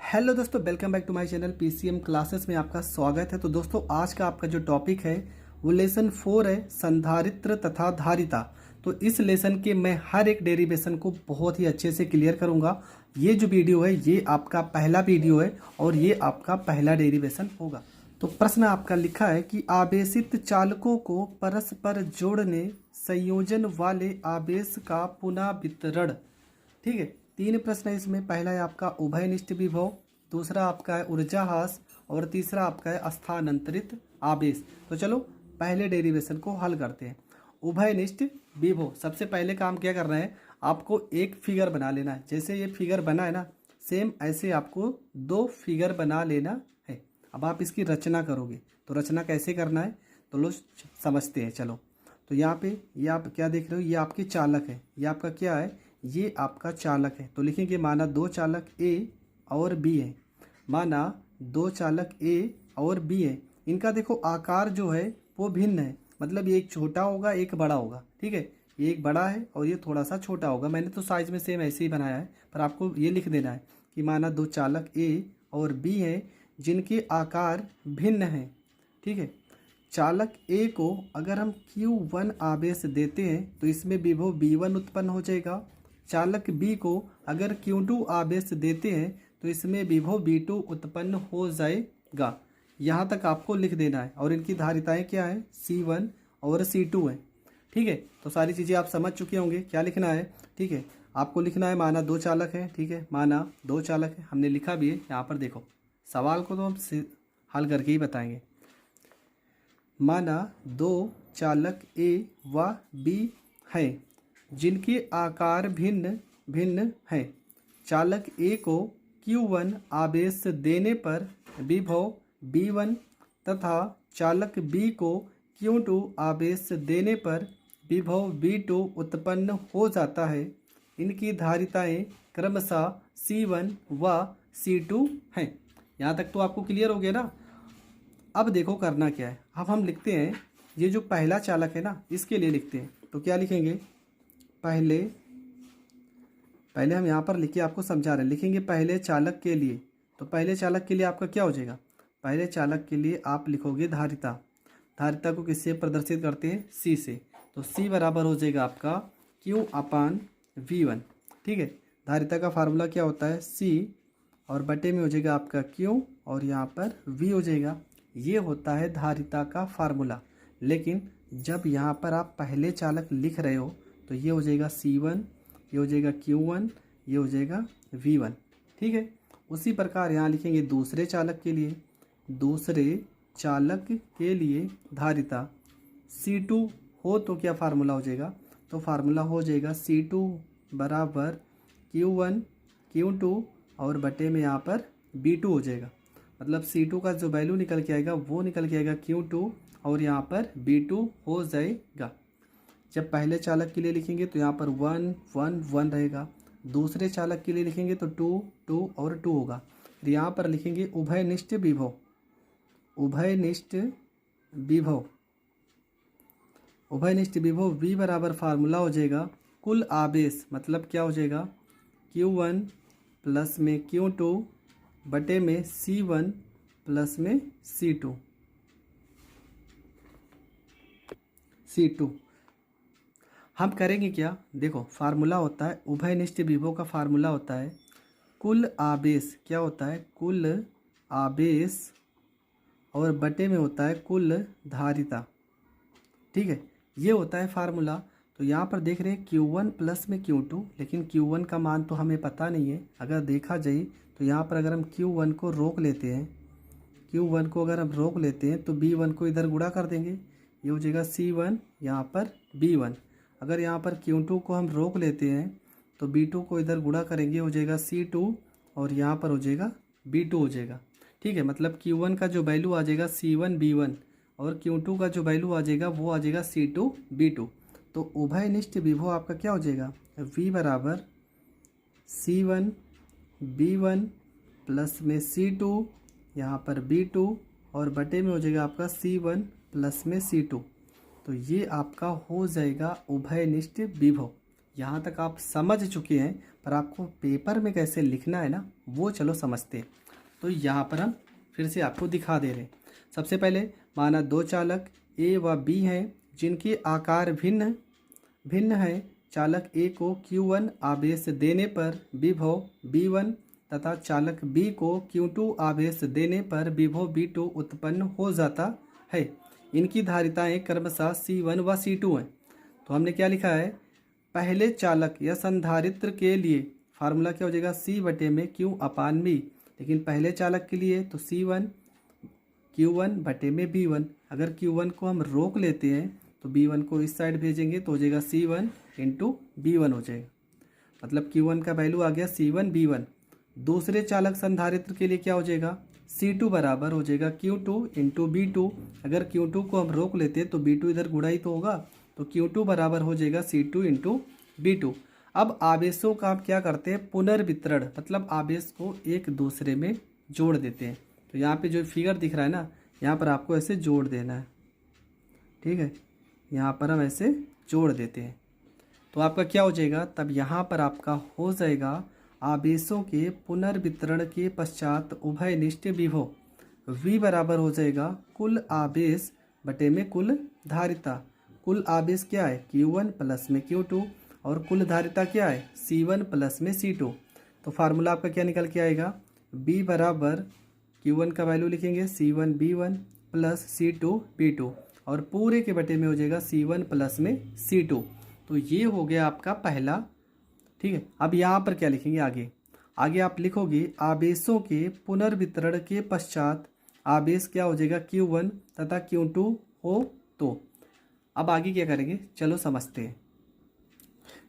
Hello दोस्तों, welcome back to my channel PCM classes में आपका स्वागत है। तो दोस्तों आज का आपका जो टॉपिक है वो लेसन 4 है, संधारित्र तथा धारिता। तो इस लेसन के मैं हर एक डेरिवेशन को बहुत ही अच्छे से क्लियर करूंगा। ये जो वीडियो है ये आपका पहला वीडियो है और ये आपका पहला डेरिवेशन होगा। तो प्रश्न आपका लिखा है कि आवेशित चालकों को परस्पर जोड़ने संयोजन वाले आवेश का पुनः वितरण। ठीक है, 3 प्रश्न है इसमें। पहला है आपका उभयनिष्ठ विभव, दूसरा आपका है ऊर्जा ह्रास और तीसरा आपका है स्थानांतरित आवेश। तो चलो पहले डेरिवेशन को हल करते हैं। उभयनिष्ठ विभव, सबसे पहले काम क्या करना है, आपको एक फिगर बना लेना है। जैसे ये फिगर बना है ना, सेम ऐसे आपको 2 फिगर बना लेना है। अब आप इसकी रचना करोगे तो रचना कैसे करना है तो लो समझते हैं। चलो, तो यहाँ पे ये आप क्या देख रहे हो, ये आपके चालक है, ये आपका क्या है, ये आपका चालक है। तो लिखेंगे माना 2 चालक ए और बी है। माना 2 चालक ए और बी है। इनका देखो आकार जो है वो भिन्न है, मतलब ये एक छोटा होगा एक बड़ा होगा। ठीक है, ये एक बड़ा है और ये थोड़ा सा छोटा होगा। मैंने तो साइज में सेम ऐसे ही बनाया है, पर आपको ये लिख देना है कि माना 2 चालक ए और बी है जिनके आकार भिन्न हैं। ठीक है, चालक ए को अगर हम Q1 आवेश देते हैं तो इसमें विभव V1 उत्पन्न हो जाएगा। चालक बी को अगर Q2 आवेश देते हैं तो इसमें विभव V2 उत्पन्न हो जाएगा। यहाँ तक आपको लिख देना है। और इनकी धारिताएं क्या है, C1 और C2 है। ठीक है, तो सारी चीज़ें आप समझ चुके होंगे क्या लिखना है। ठीक है, आपको लिखना है माना 2 चालक है। ठीक है, माना 2 चालक है, हमने लिखा भी है। यहाँ पर देखो सवाल को तो हम हल करके ही बताएंगे। माना 2 चालक ए व बी है जिनके आकार भिन्न भिन्न हैं। चालक ए को Q1 आवेश देने पर विभव V1 तथा चालक बी को Q2 आवेश देने पर विभव V2 उत्पन्न हो जाता है। इनकी धारिताएं क्रमशः C1 व C2 हैं। यहाँ तक तो आपको क्लियर हो गया ना। अब देखो करना क्या है, अब हम लिखते हैं ये जो पहला चालक है ना इसके लिए लिखते हैं। तो क्या लिखेंगे, पहले हम यहाँ पर लिखिए, आपको समझा रहे हैं। लिखेंगे पहले चालक के लिए। तो पहले चालक के लिए आपका क्या हो जाएगा, पहले चालक के लिए आप लिखोगे धारिता। धारिता को किससे प्रदर्शित करते हैं, C से। तो C बराबर हो जाएगा आपका Q/V1। ठीक है, धारिता का फार्मूला क्या होता है, C और बटे में हो जाएगा आपका Q और यहाँ पर V हो जाएगा। ये होता है धारिता का फार्मूला। लेकिन जब यहाँ पर आप पहले चालक लिख रहे हो तो ये हो जाएगा C1, ये हो जाएगा Q1, ये हो जाएगा V1। ठीक है, उसी प्रकार यहाँ लिखेंगे दूसरे चालक के लिए। दूसरे चालक के लिए धारिता C2 हो तो क्या फार्मूला हो जाएगा, तो फार्मूला हो जाएगा C2 बराबर Q1 Q2 और बटे में यहाँ पर V2 हो जाएगा। मतलब C2 का जो वैल्यू निकल के आएगा वो निकल के आएगा Q2 और यहाँ पर V2 हो जाएगा। जब पहले चालक के लिए लिखेंगे तो यहाँ पर 1 1 1 रहेगा। दूसरे चालक के लिए लिखेंगे तो 2 2 और 2 होगा। फिर यहाँ पर लिखेंगे उभयनिष्ठ विभव। उभयनिष्ठ विभव, उभयनिष्ठ विभव V बराबर फार्मूला हो जाएगा कुल आवेश, मतलब क्या हो जाएगा Q1 प्लस में Q2 बटे में C1 प्लस में C2। हम करेंगे क्या, देखो फार्मूला होता है उभयनिष्ठ विभव का फार्मूला होता है कुल आवेश, क्या होता है कुल आवेश और बटे में होता है कुल धारिता। ठीक है, ये होता है फार्मूला। तो यहाँ पर देख रहे हैं Q1 प्लस में Q2, लेकिन Q1 का मान तो हमें पता नहीं है। अगर देखा जाए तो यहाँ पर अगर हम Q1 को रोक लेते हैं, Q1 को अगर हम रोक लेते हैं तो B1 को इधर गुणा कर देंगे, ये हो जाएगा C1, यहाँ पर B1। अगर यहाँ पर Q2 को हम रोक लेते हैं तो B2 को इधर गुणा करेंगे, हो जाएगा C2 और यहाँ पर हो जाएगा B2 हो जाएगा। ठीक है, मतलब Q1 का जो वैल्यू आ जाएगा C1 B1 और Q2 का जो वैल्यू आ जाएगा वो आ जाएगा C2 B2। तो उभयनिष्ठ विभव आपका क्या हो जाएगा, V बराबर C1 B1 प्लस में C2 यहाँ पर B2 और बटे में हो जाएगा आपका C1 प्लस में C2। तो ये आपका हो जाएगा उभयनिष्ठ विभव। यहाँ तक आप समझ चुके हैं, पर आपको पेपर में कैसे लिखना है ना, वो चलो समझते हैं। तो यहाँ पर हम फिर से आपको दिखा दे रहे हैं। सबसे पहले माना दो चालक ए व बी हैं जिनके आकार भिन्न भिन्न है। चालक ए को Q1 आवेश देने पर विभव V1 तथा चालक बी को Q2 आवेश देने पर विभव V2 उत्पन्न हो जाता है। इनकी धारिताएं क्रमशः C1 व C2 हैं। तो हमने क्या लिखा है, पहले चालक या संधारित्र के लिए फार्मूला क्या हो जाएगा, C बटे में Q अपान B। लेकिन पहले चालक के लिए तो C1 Q1 बटे में B1। अगर Q1 को हम रोक लेते हैं तो B1 को इस साइड भेजेंगे तो हो जाएगा C1 इंटू B1 हो जाएगा। मतलब Q1 का वैल्यू आ गया C1 B1। दूसरे चालक संधारित्र के लिए क्या हो जाएगा, C2 बराबर हो जाएगा Q2 इंटू B2। अगर Q2 को हम रोक लेते हैं तो B2 इधर गुणा ही तो होगा, तो Q2 बराबर हो जाएगा C2 इंटू B2। अब आवेशों का आप क्या करते हैं, पुनर्वितरण, मतलब आवेश को एक दूसरे में जोड़ देते हैं। तो यहाँ पे जो फिगर दिख रहा है ना, यहाँ पर आपको ऐसे जोड़ देना है, ठीक है। यहाँ पर हम ऐसे जोड़ देते हैं तो आपका क्या हो जाएगा, तब यहाँ पर आपका हो जाएगा आवेशों के पुनर्वितरण के पश्चात उभयनिष्ठ विभव V बराबर हो जाएगा कुल आवेश बटे में कुल धारिता। कुल आवेश क्या है, Q1 प्लस में Q2 और कुल धारिता क्या है, C1 प्लस में C2। तो फार्मूला आपका क्या निकल के आएगा, B बराबर Q1 का वैल्यू लिखेंगे C1 B1 plus C2 B2 और पूरे के बटे में हो जाएगा C1 प्लस में C2। तो ये हो गया आपका पहला, ठीक है। अब यहाँ पर क्या लिखेंगे, आगे आप लिखोगे आवेशों के पुनर्वितरण के पश्चात आवेश क्या हो जाएगा Q1 तथा Q2 हो। तो अब आगे क्या करेंगे, चलो समझते हैं।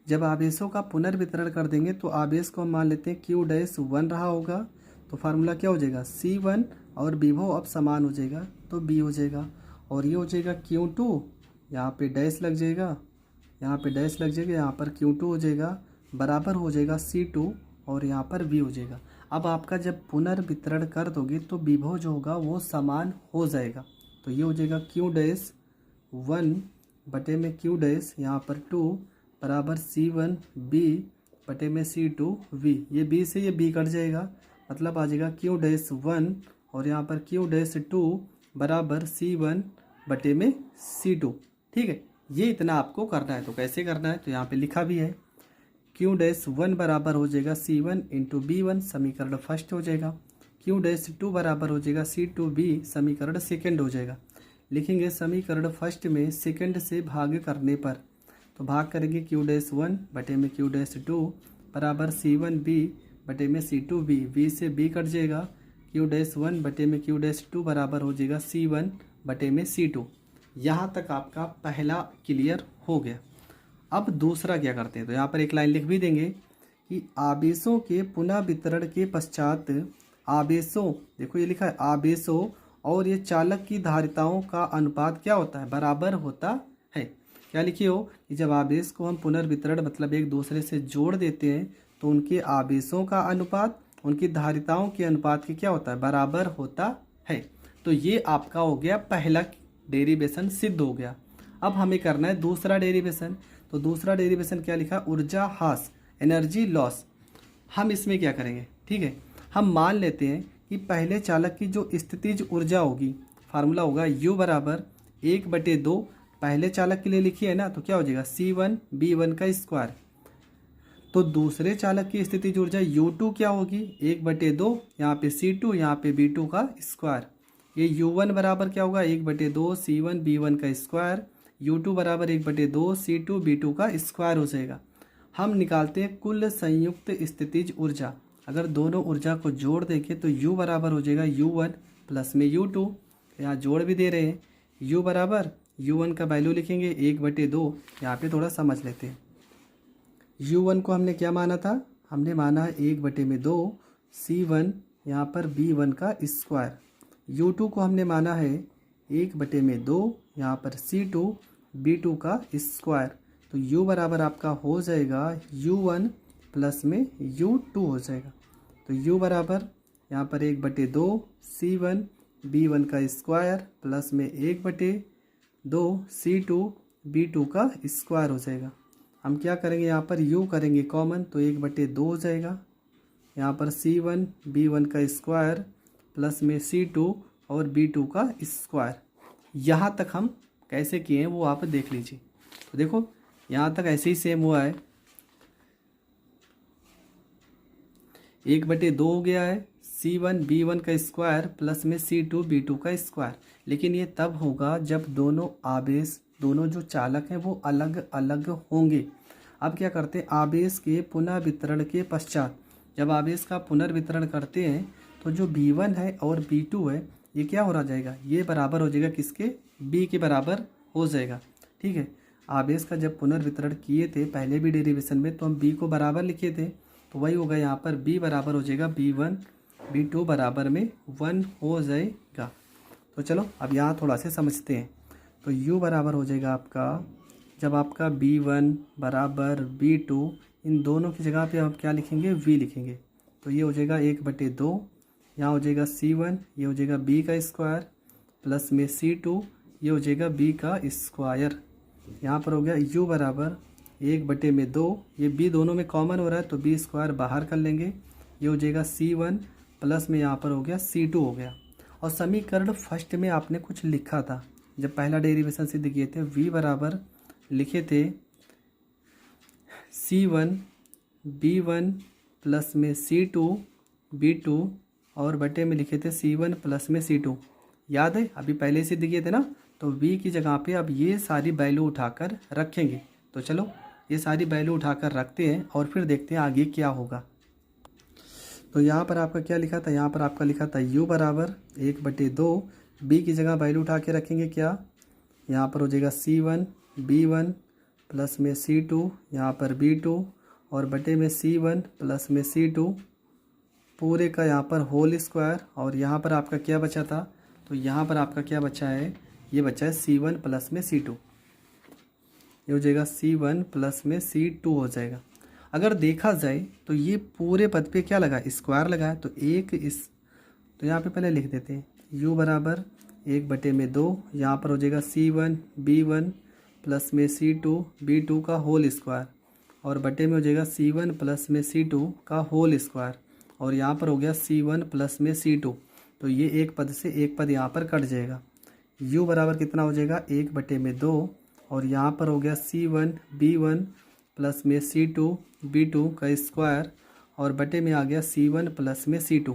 जब आवेशों का पुनर्वितरण कर देंगे तो आवेश को हम मान लेते हैं Q'1 रहा होगा। तो फार्मूला क्या हो जाएगा, C1 और विभव अब समान हो जाएगा तो B हो जाएगा। और ये हो जाएगा Q2, यहाँ पे डैश लग जाएगा, यहाँ पे डैश लग जाएगा, यहाँ पर Q2 हो जाएगा बराबर हो जाएगा C2 और यहाँ पर V हो जाएगा। अब आपका जब पुनर्वितरण कर दोगे तो विभव जो होगा वो समान हो जाएगा। तो ये हो जाएगा Q'1 बटे में Q', यहाँ पर 2 बराबर C1 B बटे में C2 V। ये B से ये B कट जाएगा, मतलब आ जाएगा Q'1 और यहाँ पर Q'2 बराबर C1 बटे में C2, ठीक है। ये इतना आपको करना है। तो कैसे करना है, तो यहाँ पे लिखा भी है Q'1 बराबर हो जाएगा C1 इंटू B1, समीकरण फर्स्ट हो जाएगा। Q'2 बराबर हो जाएगा C2B, समीकरण सेकंड हो जाएगा। लिखेंगे समीकरण फर्स्ट में सेकंड से भाग करने पर, तो भाग करेंगे Q'1 बटे में Q'2 बराबर C1B बटे में C2B। B से B कट जाएगा, Q'1 बटे में Q'2 बराबर हो जाएगा C1 बटे में C2। यहाँ तक आपका पहला क्लियर हो गया। अब दूसरा क्या करते हैं, तो यहाँ पर एक लाइन लिख भी देंगे कि आवेशों के पुनः वितरण के पश्चात आवेशों, देखो ये लिखा है आवेशों और ये चालक की धारिताओं का अनुपात क्या होता है, बराबर होता है। क्या लिखे हो कि जब आवेश को हम पुनर्वितरण मतलब एक दूसरे से जोड़ देते हैं तो उनके आवेशों का अनुपात उनकी धारिताओं के अनुपात के क्या होता है, बराबर होता है। तो ये आपका हो गया पहला डेरिवेशन सिद्ध हो गया। अब हमें करना है दूसरा डेरिवेशन। तो दूसरा डेरिवेशन क्या लिखा, ऊर्जा ह्रास, एनर्जी लॉस। हम इसमें क्या करेंगे, ठीक है, हम मान लेते हैं कि पहले चालक की जो स्थितिज ऊर्जा होगी, फार्मूला होगा U बराबर 1/2, पहले चालक के लिए लिखी है ना, तो क्या हो जाएगा C1 B1 का स्क्वायर। तो दूसरे चालक की स्थितिज ऊर्जा U2 क्या होगी, 1/2, यहाँ पे C2 यहाँ पे B2 का स्क्वायर। ये U1 बराबर क्या होगा, 1/2 C1 B1 का स्क्वायर, U2 बराबर 1/2 C2 B2 का स्क्वायर हो जाएगा। हम निकालते हैं कुल संयुक्त स्थितिज ऊर्जा। अगर दोनों ऊर्जा को जोड़ देंगे तो U बराबर हो जाएगा U1 प्लस में U2, यहाँ जोड़ भी दे रहे हैं। U बराबर U1 का वैल्यू लिखेंगे 1/2, यहाँ पे थोड़ा समझ लेते हैं। U1 को हमने क्या माना था, हमने माना है 1/2 C1 यहाँ पर B1 का स्क्वायर। U2 को हमने माना है 1/2 यहाँ पर C2 B2 का स्क्वायर। तो U बराबर आपका हो जाएगा U1 प्लस में U2 हो जाएगा। तो U बराबर यहाँ पर 1/2 C1 B1 का स्क्वायर प्लस में 1/2 C2 B2 का स्क्वायर हो जाएगा। हम क्या करेंगे, यहाँ पर u करेंगे कॉमन तो 1/2 हो जाएगा। यहाँ पर c1 b1 का स्क्वायर प्लस में c2 और b2 का स्क्वायर। यहाँ तक हम कैसे किए हैं वो आप देख लीजिए। तो देखो यहाँ तक ऐसे ही सेम हुआ है, 1/2 हो गया है, c1 b1 का स्क्वायर प्लस में c2 b2 का स्क्वायर। लेकिन ये तब होगा जब दोनों आवेश, दोनों जो चालक हैं वो अलग अलग होंगे। अब क्या करते हैं, आवेश के पुनर्वितरण के पश्चात जब आवेश का पुनर्वितरण करते हैं तो जो b1 है और b2 है ये क्या हो जाएगा, ये बराबर हो जाएगा किसके, b के बराबर हो जाएगा। ठीक है, आवेश का जब पुनर्वितरण किए थे पहले भी डेरिवेशन में तो हम b को बराबर लिखे थे, तो वही होगा यहाँ पर b बराबर हो जाएगा b1 b2 बराबर में 1 हो जाएगा। तो चलो अब यहाँ थोड़ा से समझते हैं। तो u बराबर हो जाएगा आपका, जब आपका b1 बराबर b2, इन दोनों की जगह पे आप क्या लिखेंगे, v लिखेंगे। तो ये हो जाएगा 1/2, यहाँ हो जाएगा c1, ये हो जाएगा b का स्क्वायर प्लस में c2, ये हो जाएगा b का स्क्वायर। यहाँ पर हो गया u बराबर 1/2, ये b दोनों में कॉमन हो रहा है तो b स्क्वायर बाहर कर लेंगे, ये हो जाएगा c1 प्लस में यहाँ पर हो गया c2 हो गया। और समीकरण फर्स्ट में आपने कुछ लिखा था, जब पहला डेरिवेशन सिद्ध किए थे v बराबर लिखे थे c1 b1 प्लस में c2 b2 और बटे में लिखे थे c1 प्लस में c2। याद है अभी पहले सिद्ध किए थे ना, तो v की जगह पे अब ये सारी वैल्यू उठाकर रखेंगे। तो चलो ये सारी वैल्यू उठाकर रखते हैं और फिर देखते हैं आगे क्या होगा। तो यहाँ पर आपका क्या लिखा था, यहाँ पर आपका लिखा था u बराबर 1/2, b की जगह वैल्यू उठा के रखेंगे क्या, यहाँ पर हो जाएगा c1 b1 प्लस में c2, यहाँ पर b2 और बटे में c1 प्लस में c2 पूरे का यहाँ पर होल स्क्वायर। और यहाँ पर आपका क्या बचा था, तो यहाँ पर आपका क्या बचा है, ये बचा है c1 प्लस में c2, ये हो जाएगा c1 प्लस में c2 हो जाएगा। अगर देखा जाए तो ये पूरे पद पे क्या लगा, स्क्वायर लगा है, तो तो यहाँ पे पहले लिख देते हैं u बराबर 1/2, यहाँ पर हो जाएगा c1 b1 प्लस में c2 b2 का होल स्क्वायर और बटे में हो जाएगा c1 प्लस में c2 का होल स्क्वायर। और यहाँ पर हो गया c1 प्लस में c2, तो ये एक पद से एक पद यहाँ पर कट जाएगा। u बराबर कितना हो जाएगा 1/2 और यहाँ पर हो गया c1 b1 प्लस में c2 b2 का स्क्वायर और बटे में आ गया c1 प्लस में c2।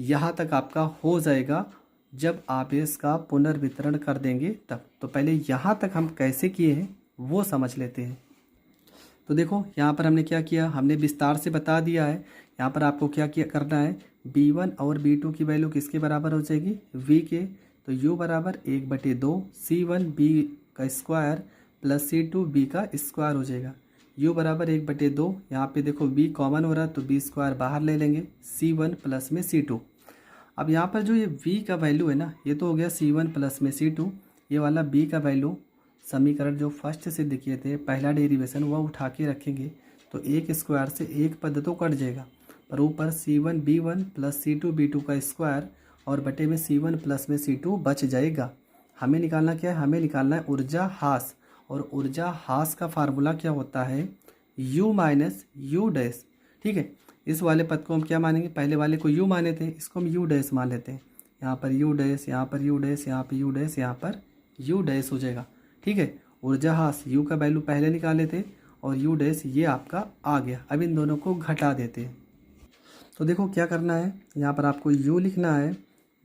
यहाँ तक आपका हो जाएगा जब आवेश का पुनर्वितरण कर देंगे तब। तो पहले यहाँ तक हम कैसे किए हैं वो समझ लेते हैं। तो देखो यहाँ पर हमने क्या किया, हमने विस्तार से बता दिया है। यहाँ पर आपको क्या करना है, b1 और b2 की वैल्यू किसके बराबर हो जाएगी, v के। तो u बराबर 1/2 c1 b का स्क्वायर प्लस c2 b का स्क्वायर हो जाएगा। u बराबर 1/2, यहाँ पे देखो b कॉमन हो रहा है तो b स्क्वायर बाहर ले लेंगे, c1 प्लस में c2। अब यहाँ पर जो ये v का वैल्यू है ना, ये तो हो गया c1 प्लस में c2, ये वाला b का वैल्यू समीकरण जो फर्स्ट से दिखे थे पहला डेरिवेशन वह उठा के रखेंगे तो एक स्क्वायर से एक पद तो कट जाएगा, पर ऊपर c1 b1 plus c2 b2 का स्क्वायर और बटे में c1 प्लस में c2 बच जाएगा। हमें निकालना क्या है, हमें निकालना है ऊर्जा हास। और ऊर्जा हास का फार्मूला क्या होता है, u माइनस यू डैश। ठीक है, इस वाले पद को हम क्या मानेंगे, पहले वाले को u माने थे, इसको हम u डैश मान लेते हैं। यहाँ पर u डैश, यहाँ पर u डैश, यहाँ पर u डैश, यहाँ पर u डैश हो जाएगा। ठीक है, ऊर्जा हास u का वैल्यू पहले निकाले थे और u डैश ये आपका आ गया। अब इन दोनों को घटा देते हैं। तो देखो क्या करना है, यहाँ पर आपको u लिखना है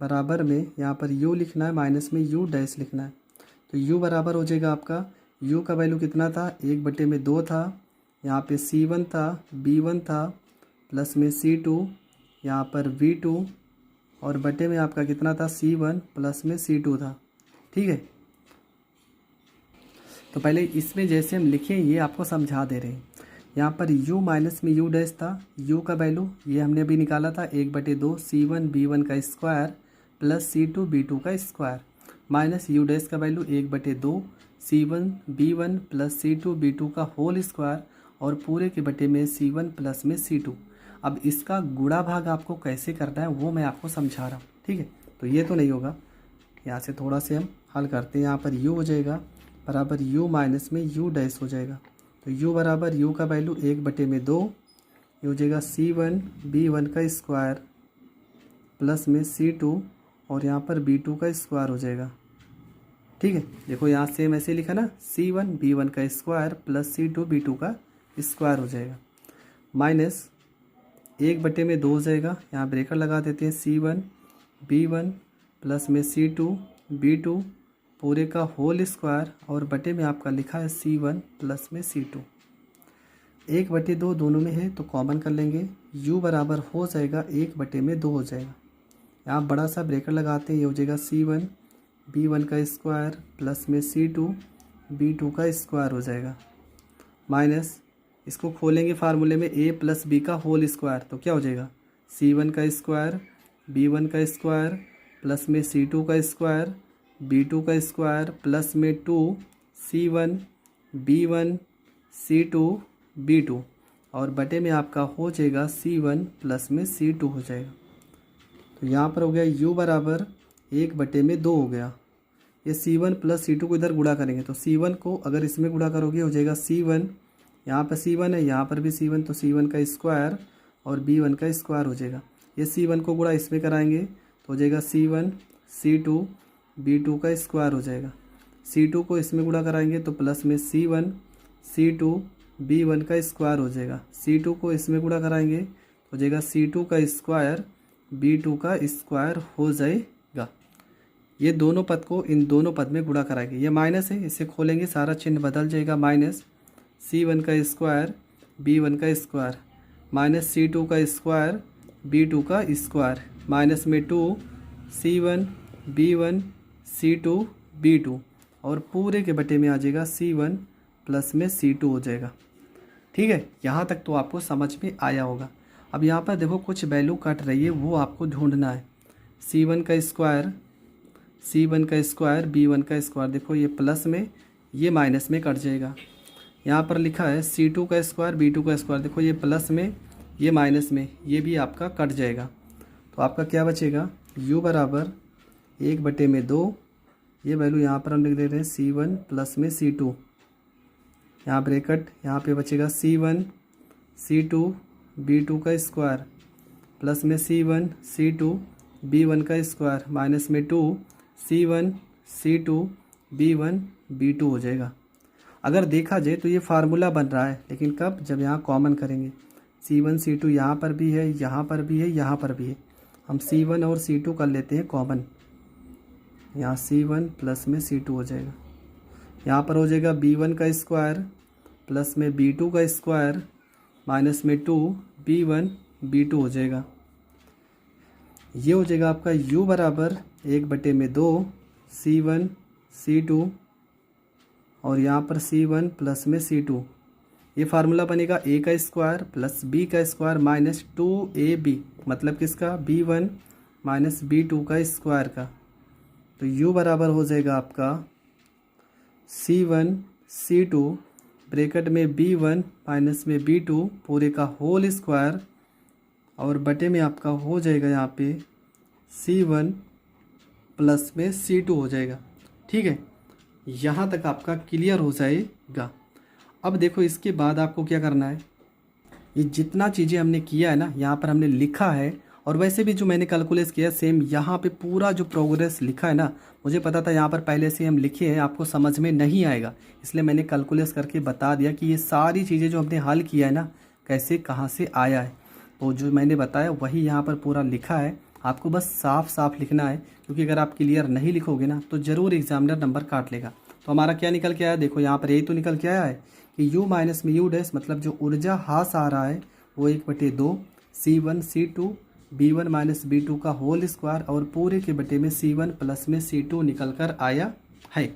बराबर में, यहाँ पर u लिखना है माइनस में u डैश लिखना है। तो u बराबर हो जाएगा आपका, u का वैल्यू कितना था, 1/2 था, यहाँ पे c1 था, b1 था प्लस में c2, यहाँ पर v2 और बटे में आपका कितना था, c1 प्लस में c2 था। ठीक है, तो पहले इसमें जैसे हम लिखे ये आपको समझा दे रहे हैं। यहाँ पर u माइनस में u डैश था, u का वैल्यू ये हमने अभी निकाला था 1/2 c1 b1 का स्क्वायर प्लस c2 b2 का स्क्वायर माइनस u डैश का value 1/2 c1 b1 plus c2 b2 का होल स्क्वायर और पूरे के बटे में c1 प्लस में c2। अब इसका गुणा भाग आपको कैसे करना है वो मैं आपको समझा रहा हूँ। ठीक है, तो ये तो नहीं होगा, यहाँ से थोड़ा से हम हल करते हैं। यहाँ पर u हो जाएगा बराबर u माइनस में u डैश हो जाएगा। तो u बराबर u का वैल्यू 1/2 ये हो जाएगा C1 B1 का स्क्वायर प्लस में C2 और यहाँ पर B2 का स्क्वायर हो जाएगा। ठीक है, देखो यहाँ सेम ऐसे लिखा ना, C1 B1 का स्क्वायर प्लस C2 B2 का स्क्वायर हो जाएगा, माइनस 1/2 हो जाएगा। यहाँ ब्रेकर लगा देते हैं, C1 B1 प्लस में C2 B2 पूरे का होल स्क्वायर और बटे में आपका लिखा है C1 प्लस में C2। 1/2 दोनों में है तो कॉमन कर लेंगे, u बराबर हो जाएगा 1/2 हो जाएगा। यहाँ बड़ा सा ब्रेकर लगाते हैं, ये हो जाएगा C1 B1 का स्क्वायर प्लस में C2 B2 का स्क्वायर हो जाएगा, माइनस इसको खोलेंगे फार्मूले में a प्लस b का होल स्क्वायर, तो क्या हो जाएगा C1 का स्क्वायर B1 का स्क्वायर प्लस में C2 का स्क्वायर B2 का स्क्वायर प्लस में 2 C1 B1 C2 B2 और बटे में आपका हो जाएगा C1 प्लस में C2 हो जाएगा। तो यहाँ पर हो गया u बराबर 1/2 हो गया। ये C1 प्लस C2 को इधर गुणा करेंगे तो C1 को अगर इसमें गुणा करोगे हो जाएगा C1, यहाँ पर C1 है, यहाँ पर भी C1, तो C1 का स्क्वायर और B1 का स्क्वायर हो जाएगा। ये C1 को गुणा इसमें कराएंगे तो हो जाएगा C1 C2 B2 का स्क्वायर हो जाएगा। C2 को इसमें गुणा कराएंगे तो प्लस में C1 C2 B1 का स्क्वायर हो जाएगा। C2 को इसमें गुणा कराएंगे हो जाएगा C2 का स्क्वायर B2 का स्क्वायर हो जाएगा। ये दोनों पद को इन दोनों पद में गुणा कराएंगे, ये माइनस है, इसे खोलेंगे सारा चिन्ह बदल जाएगा, माइनस C1 का स्क्वायर B1 का स्क्वायर माइनस C2 का स्क्वायर B2 का स्क्वायर माइनस में 2 C1 B1 C2 B2 और पूरे के बटे में आ जाएगा C1 प्लस में C2 हो जाएगा। ठीक है, यहाँ तक तो आपको समझ में आया होगा। अब यहाँ पर देखो कुछ वैल्यू कट रही है, वो आपको ढूंढना है। C1 का स्क्वायर B1 का स्क्वायर, देखो ये प्लस में ये माइनस में कट जाएगा। यहाँ पर लिखा है C2 का स्क्वायर B2 का स्क्वायर, देखो ये प्लस में ये माइनस में ये भी आपका कट जाएगा। तो आपका क्या बचेगा, u बराबर 1/2, ये वैल्यू यहाँ पर हम लिख देते हैं C1 प्लस में C2, यहाँ ब्रैकेट, यहाँ पे बचेगा C1 C2 B2 का स्क्वायर प्लस में C1 C2 B1 का स्क्वायर माइनस में 2 C1 C2 B1 B2 हो जाएगा। अगर देखा जाए तो ये फार्मूला बन रहा है, लेकिन कब, जब यहाँ कॉमन करेंगे। C1 C2 यहाँ पर भी है, यहाँ पर भी है, यहाँ पर भी है। हम C1 और C2 कर लेते हैं कॉमन, यहाँ C1 प्लस में C2 हो जाएगा। यहाँ पर हो जाएगा B1 का स्क्वायर प्लस में B2 का स्क्वायर माइनस में 2 B1 B2 हो जाएगा। ये हो जाएगा आपका u बराबर 1/2 C1 C2 और यहाँ पर C1 प्लस में C2। ये फार्मूला बनेगा a का स्क्वायर प्लस b का स्क्वायर माइनस 2ab, मतलब किसका, B1 माइनस B2 का स्क्वायर का। तो u बराबर हो जाएगा आपका C1 C2 ब्रैकेट में B1 माइनस में B2 पूरे का होल स्क्वायर और बटे में आपका हो जाएगा यहाँ पे C1 प्लस में C2 हो जाएगा। ठीक है, यहाँ तक आपका क्लियर हो जाएगा। अब देखो इसके बाद आपको क्या करना है, ये जितना चीज़ें हमने किया है ना, यहाँ पर हमने लिखा है, और वैसे भी जो मैंने कैलकुलेट किया सेम यहाँ पे पूरा जो प्रोग्रेस लिखा है ना, मुझे पता था यहाँ पर पहले से हम लिखे हैं, आपको समझ में नहीं आएगा, इसलिए मैंने कैलकुलेट करके बता दिया कि ये सारी चीज़ें जो हमने हल किया है ना, कैसे कहाँ से आया है। तो जो मैंने बताया वही यहाँ पर पूरा लिखा है, आपको बस साफ साफ लिखना है, क्योंकि अगर आप क्लियर नहीं लिखोगे ना तो ज़रूर एग्जामिनर नंबर काट लेगा। तो हमारा क्या निकल के आया, देखो यहाँ पर यही तो निकल के आया है कि u माइनस में u डैश, मतलब जो ऊर्जा हास आ रहा है वो 1/2 C1 C2 B1 minus B2 का होल स्क्वायर और पूरे के बटे में C1 प्लस में C2 निकल कर आया है।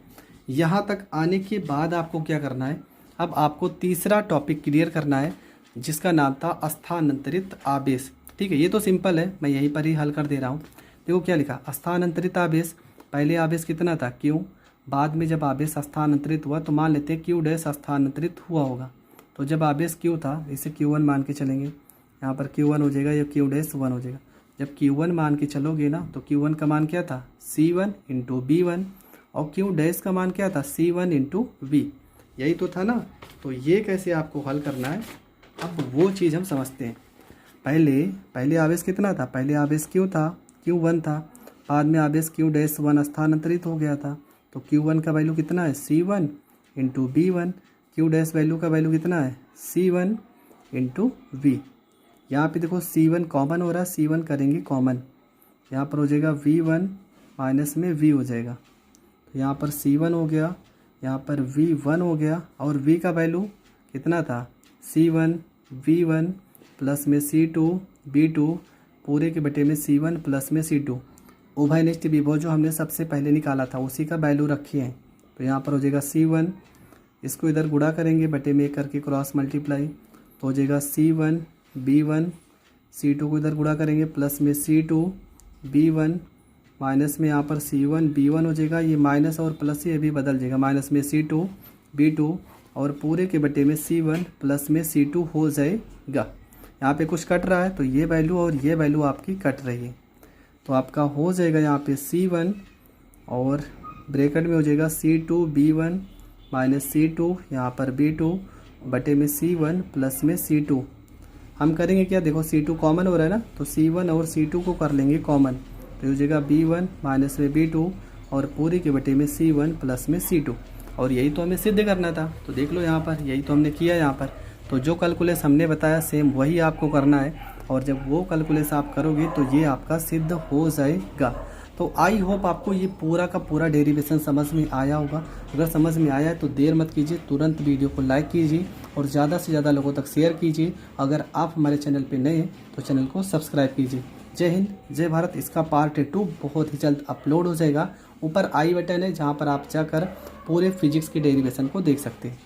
यहाँ तक आने के बाद आपको क्या करना है, अब आपको तीसरा टॉपिक क्लियर करना है जिसका नाम था स्थानांतरित आवेश। ठीक है, ये तो सिंपल है, मैं यहीं पर ही हल कर दे रहा हूँ। देखो क्या लिखा, स्थानांतरित आवेश, पहले आवेश कितना था Q, बाद में जब आवेश स्थानांतरित हुआ तो मान लेते हैं Q डैश स्थानांतरित हुआ होगा। तो जब आवेश Q था इसे Q1 मान के चलेंगे, यहाँ पर Q1 हो जाएगा, ये Q डैश 1 हो जाएगा। जब Q1 मान के चलोगे ना तो Q1 का मान क्या था, C1 इंटू B1 और Q डैश का मान क्या था, C1 इंटू B। यही तो था ना। तो ये कैसे आपको हल करना है, अब वो चीज़ हम समझते हैं। पहले आवेश कितना था, पहले आवेश क्यू था, Q1 था, बाद में आवेश Q-1 स्थानांतरित हो गया था। तो Q1 का वैल्यू कितना है, C1 into B1। Q- value का वैल्यू कितना है, C1 इंटू V। यहाँ पर देखो C1 कॉमन हो रहा है, C1 करेंगे कॉमन, यहाँ पर हो जाएगा V1 माइनस में V हो जाएगा। तो यहाँ पर C1 हो गया, यहाँ पर V1 हो गया, और V का वैल्यू कितना था, C1 V1 प्लस में C2 B2 पूरे के बटे में C1 प्लस में C2। उभयनिष्ठ विभव जो हमने सबसे पहले निकाला था उसी का वैल्यू रखिए हैं। तो यहाँ पर हो जाएगा C1, इसको इधर गुणा करेंगे बटे में करके क्रॉस मल्टीप्लाई, तो हो जाएगा C1 B1, C2 को इधर गुणा करेंगे प्लस में C2 B1 माइनस में यहाँ पर C1 B1 हो जाएगा, ये माइनस और प्लस ये भी बदल जाएगा, माइनस में C2 B2 और पूरे के बटे में C1 प्लस में C2 हो जाएगा। यहाँ पे कुछ कट रहा है तो ये वैल्यू और ये वैल्यू आपकी कट रही है, तो आपका हो जाएगा यहाँ पे C1 और ब्रैकेट में हो जाएगा C2 B1 माइनस C2 यहाँ पर B2 बटे में C1 प्लस में C2। हम करेंगे क्या, देखो C2 कॉमन हो रहा है ना, तो C1 और C2 को कर लेंगे कॉमन, तो हो जाएगा B1 माइनस में B2 और पूरे के बटे में C1 प्लस में C2। और यही तो हमें सिद्ध करना था, तो देख लो यहाँ पर यही तो हमने किया यहाँ पर। तो जो कैलकुलेस हमने बताया सेम वही आपको करना है, और जब वो कैलकुलेस आप करोगे तो ये आपका सिद्ध हो जाएगा। तो आई होप आपको ये पूरा का पूरा डेरिवेशन समझ में आया होगा। अगर समझ में आया है तो देर मत कीजिए, तुरंत वीडियो को लाइक कीजिए और ज़्यादा से ज़्यादा लोगों तक शेयर कीजिए। अगर आप हमारे चैनल पर नए हैं तो चैनल को सब्सक्राइब कीजिए। जय हिंद, जय भारत। इसका पार्ट 2 बहुत ही जल्द अपलोड हो जाएगा। ऊपर आई बटन है जहाँ पर आप जाकर पूरे फिजिक्स के डेरिवेशन को देख सकते हैं।